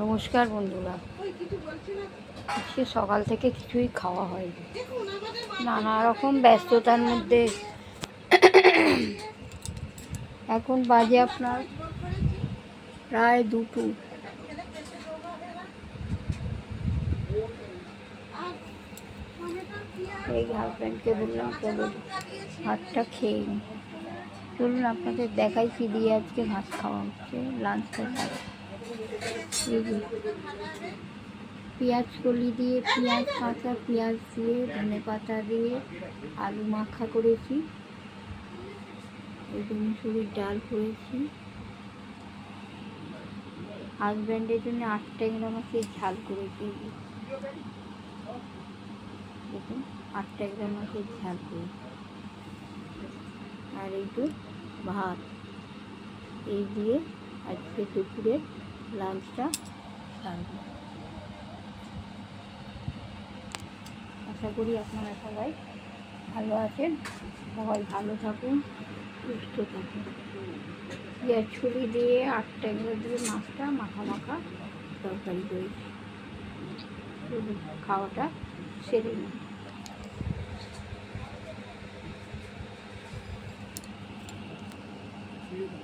নমস্কার বন্ধুরা। আজকে সকাল থেকে কিছুই খাওয়া হয়নি, নানা রকম ব্যস্ততার মধ্যে। এখন বাজে আপনার প্রায় 2টো। এই হাজব্যান্ডকে বললাম চলো ভাতটা খেয়ে নিই। চলুন আপনাদের দেখাই কি দিয়ে আজকে ভাত খাওয়া হচ্ছে, লাঞ্চটা খাওয়া। পেঁয়াজ কলি দিয়ে, পেঁয়াজ, কাঁচা পেঁয়াজ দিয়ে, ধনে পাতা দিয়ে আলু মাখা করেছি। এই মুসুরির ডাল করেছি। হাজব্যান্ডের জন্য 8 ট্যাংরা মাছের ঝাল করেছি। দেখুন 8 ট্যাংরা মাছের ঝাল করেছি। আর এইটু ভাত। এই দিয়ে আজকে দুপুরে লাঞ্চটা সারব। আশা করি আপনারা সবাই ভালো আছেন, সবাই ভালো থাকুন, সুস্থ থাকুন। পেঁয়াজ ছুরি দিয়ে 8 ট্যাংরা দিয়ে মাছটা মাখা মাখা তরকারি করেছি। খাওয়াটা সেরে নিই।